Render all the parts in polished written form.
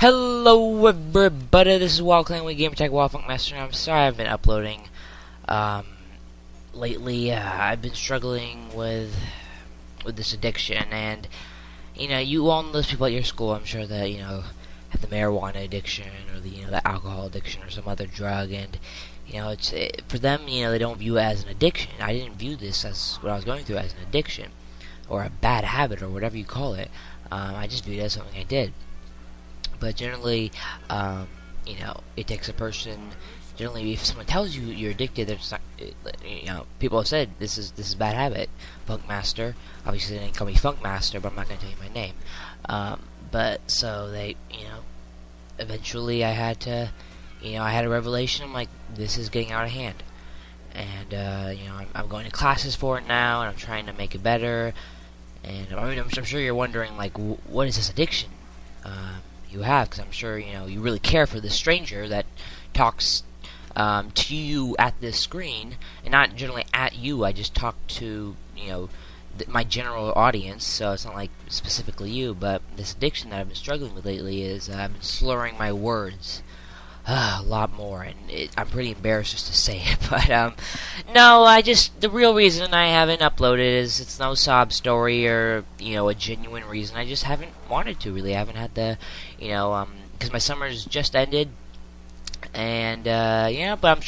Hello everybody, this is Wild Clan with Gamertag Wild Funk Master, and I'm sorry I've been uploading lately. I've been struggling with this addiction, and you all know those people at your school, I'm sure, that have the marijuana addiction or the alcohol addiction or some other drug, and for them, they don't view it as an addiction. I didn't view this as what I was going through as an addiction or a bad habit or whatever you call it. I just viewed it as something I did. But generally, it takes a person. Generally, if someone tells you you're addicted, there's not, people have said this is a bad habit. Funk Master. Obviously, they didn't call me Funk Master, but I'm not going to tell you my name. But so they, eventually I had to, I had a revelation. I'm like, this is getting out of hand, and I'm going to classes for it now, and I'm trying to make it better. And I'm sure you're wondering, like, what is this addiction? You have, because I'm sure you really care for this stranger that talks to you at this screen, and not generally at you. I just talk to my general audience, so it's not like specifically you. But this addiction that I've been struggling with lately is I've been slurring my words a lot more, and I'm pretty embarrassed just to say it. But no, the real reason I haven't uploaded is it's no sob story or a genuine reason. I just haven't wanted to, really. I haven't had the because my summer's just ended, and but I'm gonna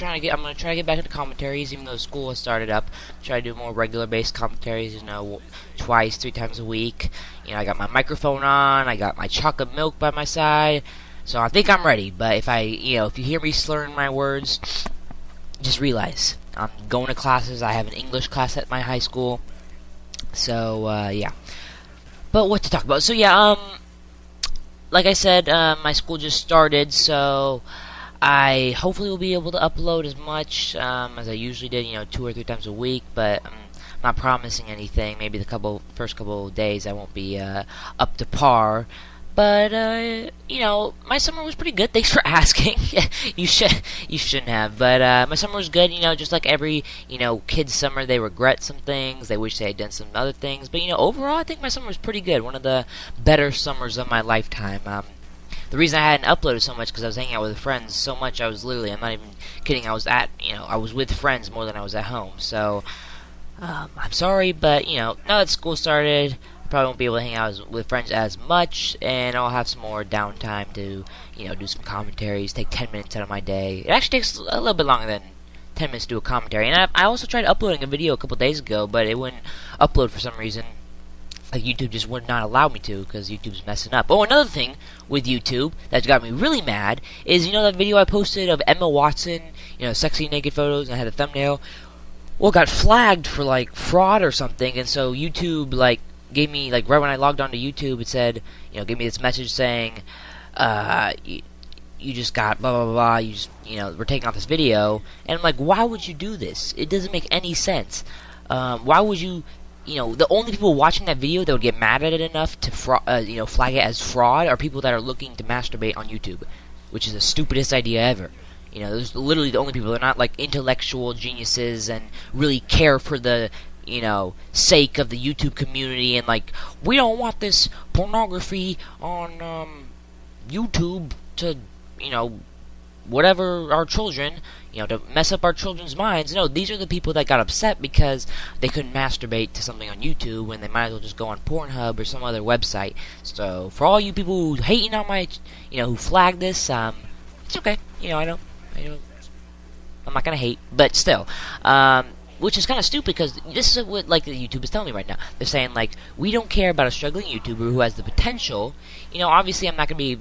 try to get back into commentaries, even though school has started up. Try to do more regular based commentaries, twice, 3 times a week. I got my microphone on, I got my chocolate milk by my side. So I think I'm ready, but if if you hear me slurring my words, just realize I'm going to classes. I have an English class at my high school. So, yeah. But what to talk about? So, yeah, like I said, my school just started, so I hopefully will be able to upload as much as I usually did, 2 or 3 times a week, but I'm not promising anything. Maybe the first couple of days I won't be up to par. But my summer was pretty good. Thanks for asking. You shouldn't have. But my summer was good. Just like every kid's summer, they regret some things. They wish they had done some other things. But overall, I think my summer was pretty good. One of the better summers of my lifetime. The reason I hadn't uploaded so much because I was hanging out with friends so much. I'm not even kidding. I was with friends more than I was at home. So I'm sorry, but now that school started, probably won't be able to hang out with friends as much, and I'll have some more downtime to do some commentaries, take 10 minutes out of my day. It actually takes a little bit longer than 10 minutes to do a commentary, and I also tried uploading a video a couple days ago, but it wouldn't upload for some reason. Like, YouTube just would not allow me to, because YouTube's messing up. Oh, another thing with YouTube that got me really mad is, that video I posted of Emma Watson, sexy naked photos, and I had a thumbnail, well, it got flagged for, like, fraud or something, and so YouTube, like, gave me, like, right when I logged onto YouTube, it said, gave me this message saying, you just got blah blah blah, we're taking off this video. And I'm like, why would you do this? It doesn't make any sense. Why would you, the only people watching that video that would get mad at it enough to flag it as fraud are people that are looking to masturbate on YouTube, which is the stupidest idea ever. Those are literally the only people. They're not like intellectual geniuses and really care for the sake of the YouTube community, and like, we don't want this pornography on YouTube to whatever our children, to mess up our children's minds. No, these are the people that got upset because they couldn't masturbate to something on YouTube when they might as well just go on Pornhub or some other website. So for all you people who hating on my, who flagged this, it's okay. I'm not gonna hate, but still, which is kind of stupid, because this is what, like, the YouTube is telling me right now. They're saying, like, we don't care about a struggling YouTuber who has the potential. Obviously I'm not going to be,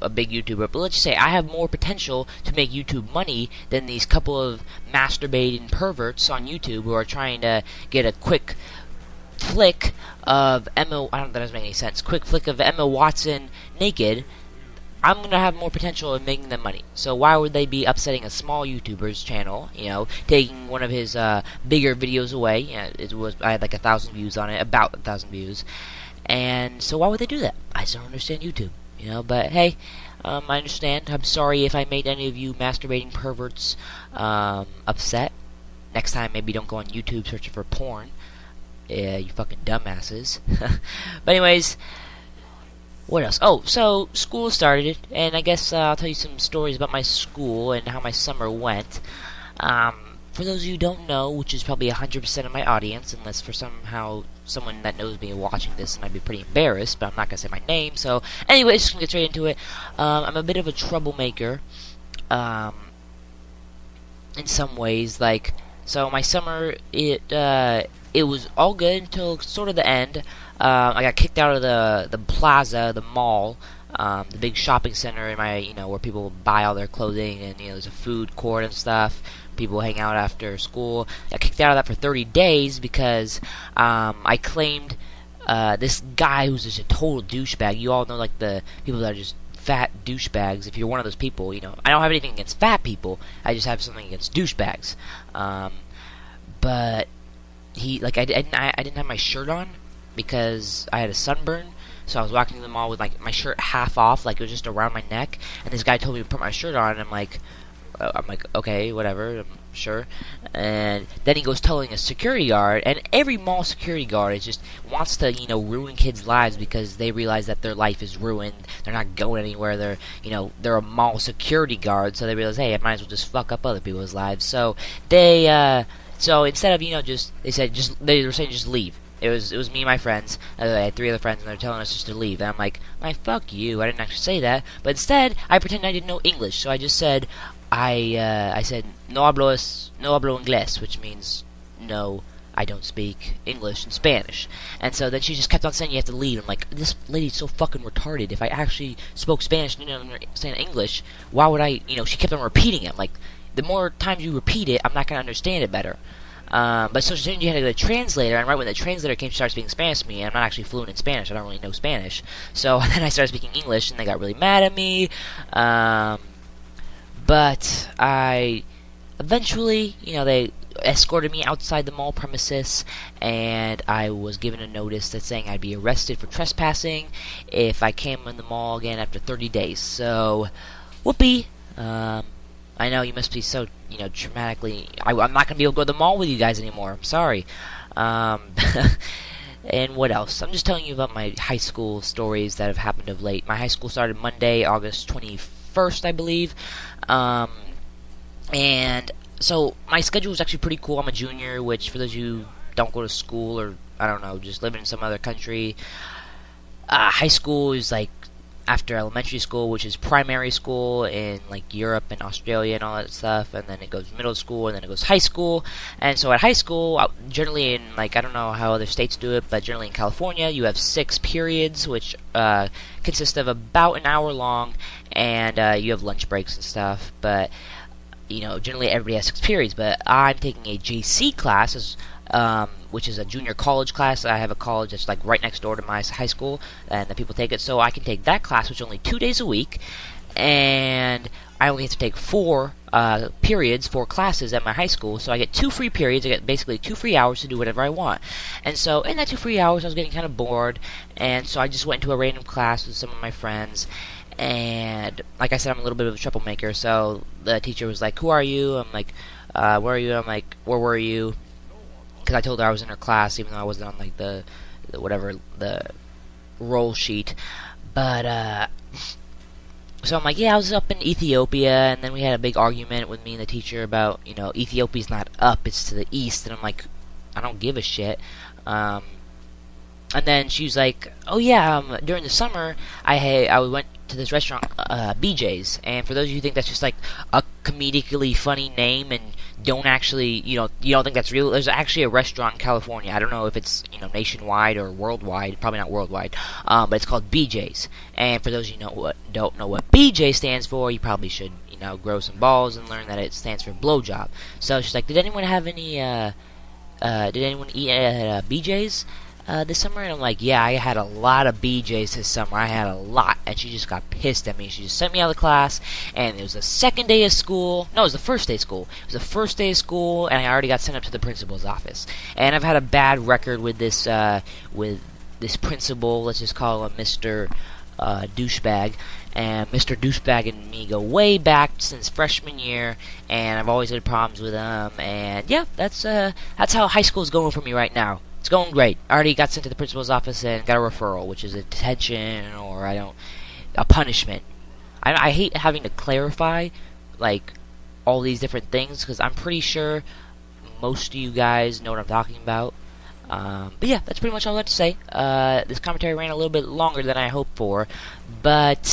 a big YouTuber, but let's just say I have more potential to make YouTube money than these couple of masturbating perverts on YouTube who are trying to get a quick flick of Emma. I don't know if that doesn't make any sense. Quick flick of Emma Watson naked. I'm going to have more potential in making them money. So why would they be upsetting a small YouTuber's channel, taking one of his bigger videos away? I had like 1,000 views on it, about 1,000 views. And so why would they do that? I just don't understand YouTube, but hey, I understand. I'm sorry if I made any of you masturbating perverts upset. Next time, maybe don't go on YouTube searching for porn. You fucking dumbasses. But anyways, What else? Oh, so school started, and I guess I'll tell you some stories about my school and how my summer went. For those of you who don't know, which is probably 100% of my audience, unless for somehow someone that knows me watching this, and I'd be pretty embarrassed, but I'm not going to say my name. So, anyway, just going to get straight into it. I'm a bit of a troublemaker, in some ways. Like, so my summer, it was all good until sort of the end. I got kicked out of the plaza, the mall, the big shopping center in my, where people buy all their clothing, and there's a food court and stuff. People hang out after school. I got kicked out of that for 30 days because I claimed this guy who's just a total douchebag. You all know, like, the people that are just fat douchebags. If you're one of those people, I don't have anything against fat people. I just have something against douchebags. But he, like, I didn't have my shirt on because I had a sunburn. So I was walking to the mall with, like, my shirt half off, like it was just around my neck. And this guy told me to put my shirt on, and I'm like, okay, whatever, I'm sure. And then he goes telling a security guard, and every mall security guard is just wants to, ruin kids' lives because they realize that their life is ruined. They're not going anywhere. They're a mall security guard, so they realize, hey, I might as well just fuck up other people's lives. So so instead of, they were saying just leave. It was me and my friends. I had 3 other friends, and they're telling us just to leave. And I'm like, fuck you. I didn't actually say that. But instead, I pretended I didn't know English. So I just said, I said, no hablo inglés, which means, no, I don't speak English and Spanish. And so then she just kept on saying you have to leave. I'm like, this lady's so fucking retarded. If I actually spoke Spanish and didn't understand English, why would I, she kept on repeating it. I'm like, the more times you repeat it, I'm not going to understand it better. But so she had to go to the translator, and right when the translator came, she started speaking Spanish to me, and I'm not actually fluent in Spanish. I don't really know Spanish. So then I started speaking English, and they got really mad at me. But I eventually, they escorted me outside the mall premises, and I was given a notice that's saying I'd be arrested for trespassing if I came in the mall again after 30 days. So, whoopee. I know you must be so, traumatically. I'm not going to be able to go to the mall with you guys anymore. I'm sorry. And what else? I'm just telling you about my high school stories that have happened of late. My high school started Monday, August 21st, I believe. And so my schedule was actually pretty cool. I'm a junior, which for those of you who don't go to school or, I don't know, just live in some other country, high school is like after elementary school, which is primary school in like Europe and Australia and all that stuff, and then it goes middle school, and then it goes high school. And so at high school, generally in, like, I don't know how other states do it, but generally in California, you have 6 periods, which consist of about an hour long, and you have lunch breaks and stuff. But generally everybody has 6 periods. But I'm taking a JC class, which is a junior college class. I have a college that's like right next door to my high school, and the people take it. So I can take that class, which is only 2 days a week, and I only have to take 4 periods, 4 classes at my high school. So I get 2 free periods. I get basically 2 free hours to do whatever I want. And so in that 2 free hours, I was getting kind of bored, and so I just went into a random class with some of my friends. And like I said, I'm a little bit of a troublemaker. So the teacher was like, "Who are you?" I'm like, "Where are you?" I'm like, "Where were you?" Because I told her I was in her class, even though I wasn't on like the roll sheet. But so I'm like, yeah, I was up in Ethiopia, and then we had a big argument with me and the teacher about, Ethiopia's not up, it's to the east. And I'm like, I don't give a shit. And then she was like, oh yeah, during the summer I went to this restaurant, BJ's, and for those of you who think that's just like a comedically funny name and don't actually, you don't think that's real, there's actually a restaurant in California. I don't know if it's, nationwide or worldwide, probably not worldwide, but it's called BJ's. And for those of you who don't know what BJ stands for, you probably should, grow some balls and learn that it stands for blowjob. So she's like, did anyone have any, did anyone eat at BJ's? This summer? And I'm like, yeah, I had a lot of BJ's this summer. I had a lot. And she just got pissed at me. She just sent me out of the class, and it was the second day of school. No, it was the first day of school. It was the first day of school, and I already got sent up to the principal's office. And I've had a bad record with this principal. Let's just call him Mr. Douchebag. And Mr. Douchebag and me go way back since freshman year, and I've always had problems with him. And yeah, that's how high school is going for me right now. It's going great. I already got sent to the principal's office and got a referral, which is a detention or a punishment. I hate having to clarify like all these different things because I'm pretty sure most of you guys know what I'm talking about. But yeah, that's pretty much all I have to say. This commentary ran a little bit longer than I hoped for, but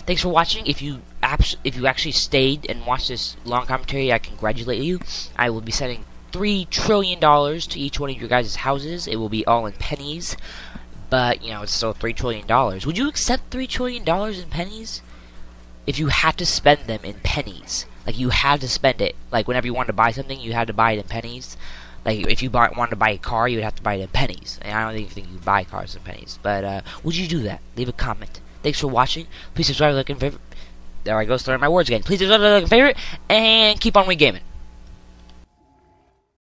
thanks for watching. If you actually stayed and watched this long commentary, I congratulate you. I will be sending $3 trillion to each one of your guys' houses. It will be all in pennies, but you know it's still $3 trillion. Would you accept $3 trillion in pennies if you had to spend them in pennies? Like you had to spend it. Like whenever you wanted to buy something, you had to buy it in pennies. Like if you wanted to buy a car, you would have to buy it in pennies. And I don't even think you could buy cars in pennies. But would you do that? Leave a comment. Thanks for watching. Please subscribe, like, and favorite. There I go, starting my words again. Please subscribe, like, and favorite, and keep on regaming.